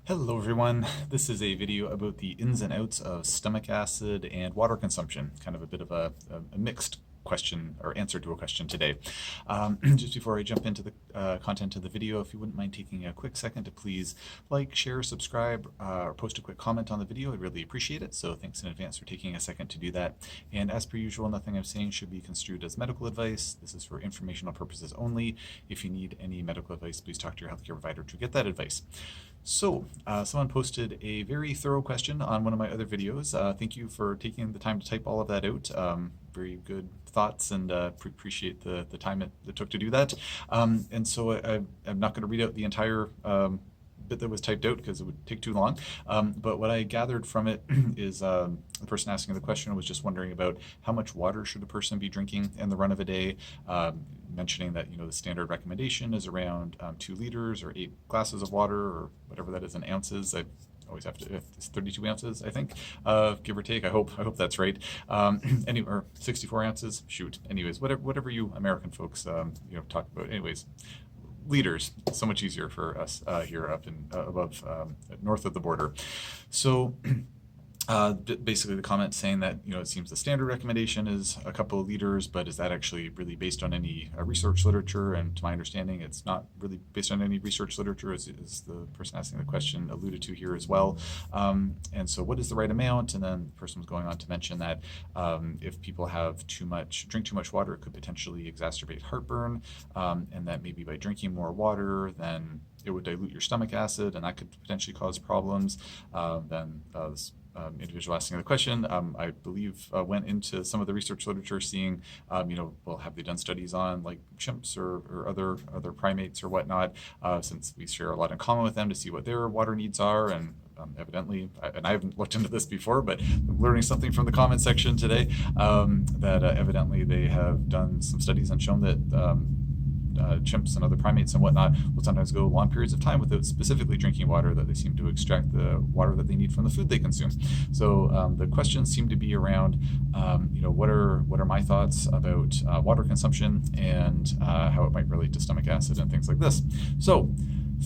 Hello everyone, this is a video about the ins and outs of stomach acid and water consumption, kind of a bit of a mixed question or answer to a question today. Just before I jump into the content of the video, if you wouldn't mind taking a quick second to please like, share, subscribe, or post a quick comment on the video, I'd really appreciate it. So thanks in advance for taking a second to do that. And as per usual, nothing I'm saying should be construed as medical advice. This is for informational purposes only. If you need any medical advice, please talk to your healthcare provider to get that advice. So, someone posted a very thorough question on one of my other videos. Thank you for taking the time to type all of that out. Very good thoughts, and appreciate the time it took to do that. And so I'm not going to read out the entire bit that was typed out because it would take too long. But what I gathered from it is the person asking the question was just wondering about how much water should a person be drinking in the run of a day. Mentioning that the standard recommendation is around 2 liters or 8 glasses of water or whatever that is in ounces. I always have to, it's 32 ounces, I think, give or take. I hope that's right. Or 64 ounces. Shoot. Anyways, whatever you American folks talk about. Anyways, liters. So much easier for us here up in above north of the border. So. Basically the comment saying that it seems the standard recommendation is a couple of liters, but is that actually really based on any research literature? And to my understanding, it's not really based on any research literature, as the person asking the question alluded to here as well. And so what is the right amount? And then the person was going on to mention that if people have drink too much water, it could potentially exacerbate heartburn, and that maybe by drinking more water, then it would dilute your stomach acid, and that could potentially cause problems. Then individual asking the question, I believe went into some of the research literature seeing, well, have they done studies on like chimps or other primates or whatnot, since we share a lot in common with them, to see what their water needs are. And evidently, and I haven't looked into this before, but I'm learning something from the comment section today, that evidently they have done some studies and shown that chimps and other primates and whatnot will sometimes go long periods of time without specifically drinking water, that they seem to extract the water that they need from the food they consume. So the questions seem to be around, what are my thoughts about water consumption and how it might relate to stomach acid and things like this. So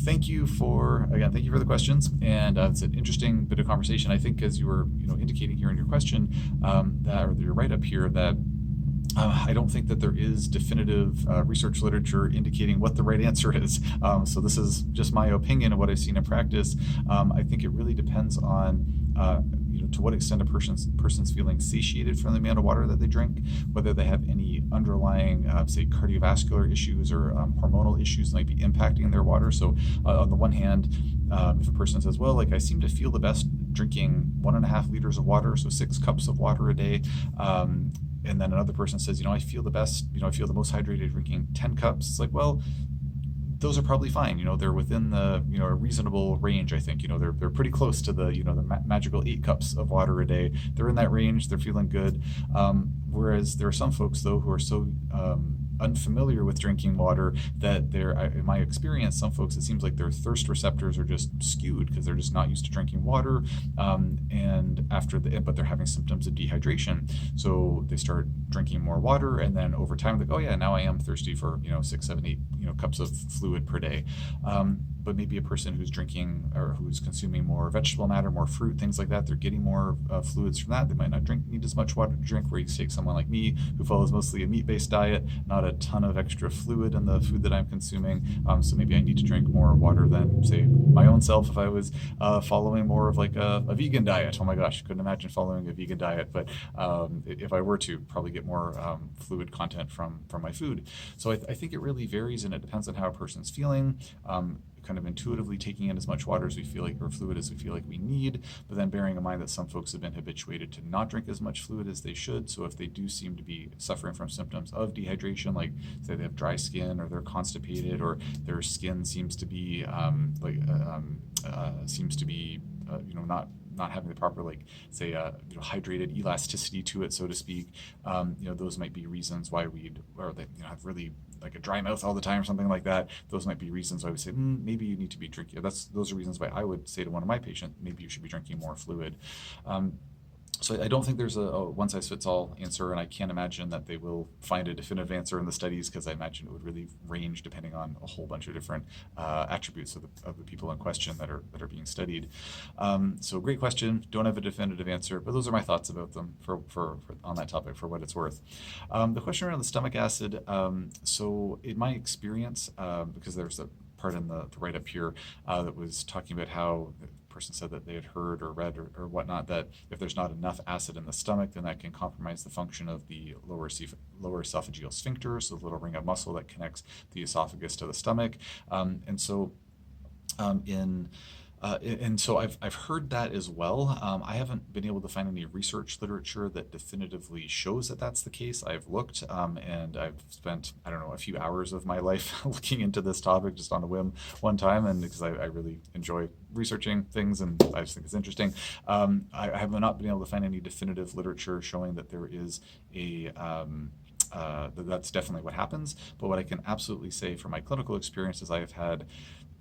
thank you for the questions, and it's an interesting bit of conversation. I think, as you were indicating here in your question, or your write-up here, that I don't think that there is definitive research literature indicating what the right answer is. So this is just my opinion of what I've seen in practice. I think it really depends on to what extent a person's feeling satiated from the amount of water that they drink, whether they have any underlying, say, cardiovascular issues or hormonal issues that might be impacting their water. So on the one hand, if a person says, well, like I seem to feel the best drinking 1.5 liters of water, so 6 cups of water a day, and then another person says, I feel the best, I feel the most hydrated drinking 10 cups. It's like, well, those are probably fine. They're within the, a reasonable range, I think. They're pretty close to the, the magical 8 cups of water a day. They're in that range. They're feeling good. Whereas there are some folks, though, who are so unfamiliar with drinking water that in my experience, some folks, it seems like their thirst receptors are just skewed because they're just not used to drinking water, but they're having symptoms of dehydration, so they start drinking more water, and then over time they go, oh yeah, now I am thirsty for 6, 7, 8 cups of fluid per day. But maybe a person who's drinking or who's consuming more vegetable matter, more fruit, things like that, they're getting more fluids from that. They might not need as much water to drink, where you take someone like me who follows mostly a meat-based diet, not a ton of extra fluid in the food that I'm consuming. So maybe I need to drink more water than, say, my own self if I was following more of like a vegan diet. Oh my gosh, couldn't imagine following a vegan diet, but if I were to, probably get more fluid content from my food. So I think it really varies, and it depends on how a person's feeling. Kind of intuitively taking in as much water as we feel like, or fluid as we feel like we need, but then bearing in mind that some folks have been habituated to not drink as much fluid as they should. So if they do seem to be suffering from symptoms of dehydration, like say they have dry skin, or they're constipated, or their skin seems to be not having the proper, like, say, hydrated elasticity to it, so to speak, those might be reasons why have really like a dry mouth all the time or something like that. Those might be reasons why we say, maybe you need to be drinking. Those are reasons why I would say to one of my patients, maybe you should be drinking more fluid. So I don't think there's a one-size-fits-all answer, and I can't imagine that they will find a definitive answer in the studies, because I imagine it would really range depending on a whole bunch of different attributes of the people in question that are being studied. So great question. Don't have a definitive answer, but those are my thoughts about them for on that topic, for what it's worth. The question around the stomach acid. So in my experience, because there's a part in the write-up here that was talking about how person said that they had heard or read or whatnot that if there's not enough acid in the stomach, then that can compromise the function of the lower esophageal sphincter, so the little ring of muscle that connects the esophagus to the stomach. And so in and so I've heard that as well. I haven't been able to find any research literature that definitively shows that that's the case. I've looked, and I've spent, I don't know, a few hours of my life looking into this topic just on a whim one time, and because I really enjoy researching things and I just think it's interesting. I have not been able to find any definitive literature showing that there is that's definitely what happens. But what I can absolutely say from my clinical experience is I have had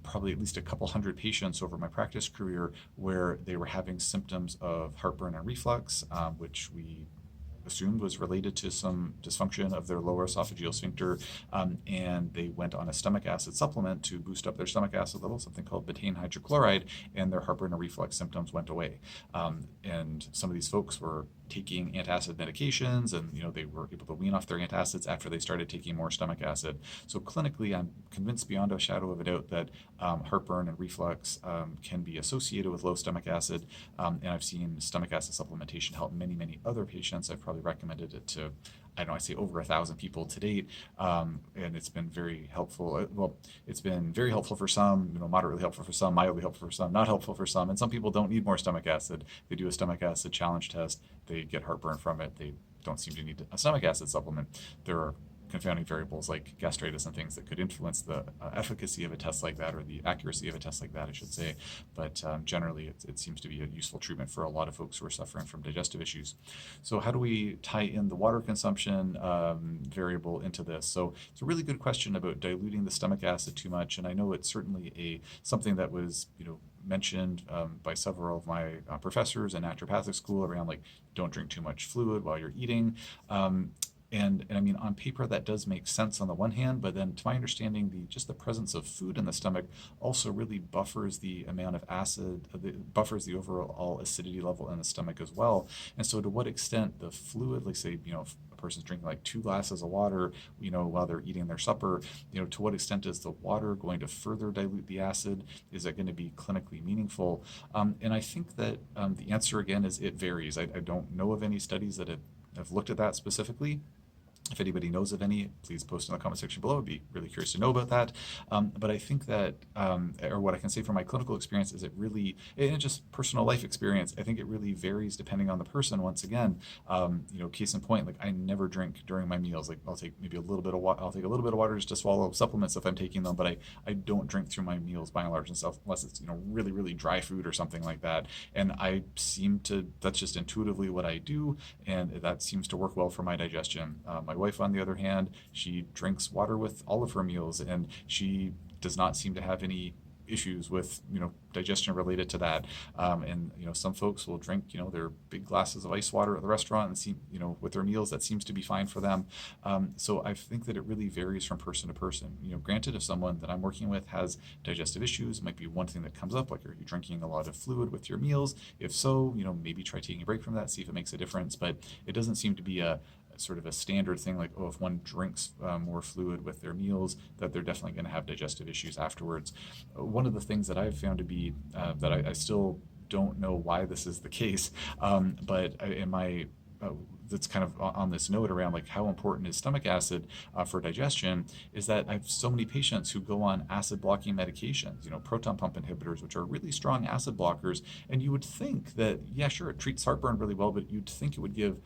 probably at least a couple hundred patients over my practice career where they were having symptoms of heartburn and reflux, which we assumed was related to some dysfunction of their lower esophageal sphincter, and they went on a stomach acid supplement to boost up their stomach acid level, something called betaine hydrochloride, and their heartburn and reflux symptoms went away. And some of these folks were taking antacid medications, and they were able to wean off their antacids after they started taking more stomach acid. So clinically, I'm convinced beyond a shadow of a doubt that heartburn and reflux can be associated with low stomach acid, and I've seen stomach acid supplementation help many other patients. I've probably recommended it to, I don't know, I say over 1,000 people to date, and it's been very helpful. Well, it's been very helpful for some, moderately helpful for some, mildly helpful for some, not helpful for some, and some people don't need more stomach acid. They do a stomach acid challenge test, they get heartburn from it, they don't seem to need a stomach acid supplement. There are confounding variables like gastritis and things that could influence the efficacy of a test like that, or the accuracy of a test like that, I should say. But generally, it seems to be a useful treatment for a lot of folks who are suffering from digestive issues. So how do we tie in the water consumption variable into this? So it's a really good question about diluting the stomach acid too much, and I know it's certainly something that was mentioned by several of my professors in naturopathic school around, like, don't drink too much fluid while you're eating. And I mean, on paper, that does make sense on the one hand, but then to my understanding, just the presence of food in the stomach also really buffers the amount of acid, buffers the overall acidity level in the stomach as well. And so to what extent the fluid, like say, if a person's drinking like 2 glasses of water, while they're eating their supper, to what extent is the water going to further dilute the acid? Is it going to be clinically meaningful? And I think that the answer again is it varies. I don't know of any studies that have looked at that specifically. If anybody knows of any, please post in the comment section below. I'd be really curious to know about that. But I think that, or what I can say from my clinical experience is and just personal life experience, I think it really varies depending on the person. Once again, case in point, like I never drink during my meals. Like I'll take maybe a little bit of water. I'll take a little bit of water just to swallow supplements if I'm taking them, but I don't drink through my meals by and large and stuff unless it's really dry food or something like that. And that's just intuitively what I do, and that seems to work well for my digestion. My wife, on the other hand, she drinks water with all of her meals, and she does not seem to have any issues with digestion related to that. And some folks will drink their big glasses of ice water at the restaurant and see with their meals, that seems to be fine for them. So I think that it really varies from person to person. Granted, if someone that I'm working with has digestive issues, it might be one thing that comes up, like, are you drinking a lot of fluid with your meals? If so, maybe try taking a break from that, see if it makes a difference. But it doesn't seem to be a sort of a standard thing, like, if one drinks more fluid with their meals, that they're definitely going to have digestive issues afterwards. One of the things that I've found to be that I still don't know why this is the case, but in my that's kind of on this note around, like, how important is stomach acid for digestion, is that I have so many patients who go on acid blocking medications, proton pump inhibitors, which are really strong acid blockers. And you would think that, yeah, sure, it treats heartburn really well, but you'd think it would give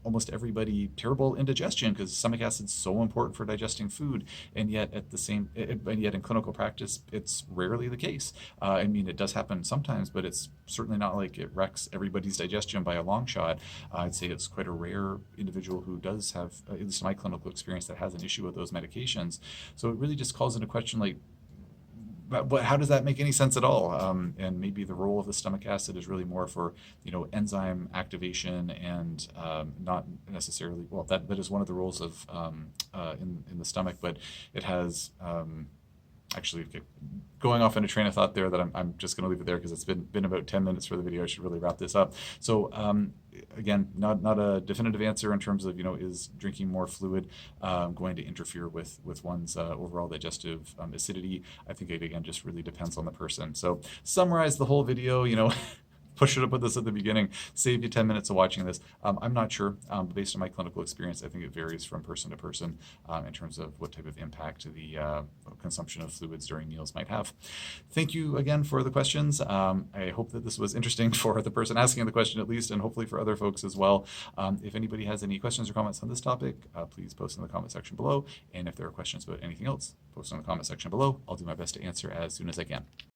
almost everybody terrible indigestion, because stomach acid is so important for digesting food. And yet in clinical practice, it's rarely the case. I mean, it does happen sometimes, but it's certainly not like it wrecks everybody's digestion by a long shot. I'd say it's quite a rare individual who does have, at least in my clinical experience, that has an issue with those medications. So it really just calls into question, like but how does that make any sense at all? And maybe the role of the stomach acid is really more for, enzyme activation and not necessarily, well, that is one of the roles of in the stomach, but it has actually, okay, going off in a train of thought there that I'm just going to leave it there because it's been about 10 minutes for the video. I should really wrap this up. So again, not a definitive answer in terms of, is drinking more fluid going to interfere with one's overall digestive acidity. I think it, again, just really depends on the person. So summarize the whole video, should have put this at the beginning, save you 10 minutes of watching this. I'm not sure. Based on my clinical experience, I think it varies from person to person in terms of what type of impact the consumption of fluids during meals might have. Thank you again for the questions. I hope that this was interesting for the person asking the question at least, and hopefully for other folks as well. If anybody has any questions or comments on this topic, please post in the comment section below. And if there are questions about anything else, post in the comment section below. I'll do my best to answer as soon as I can.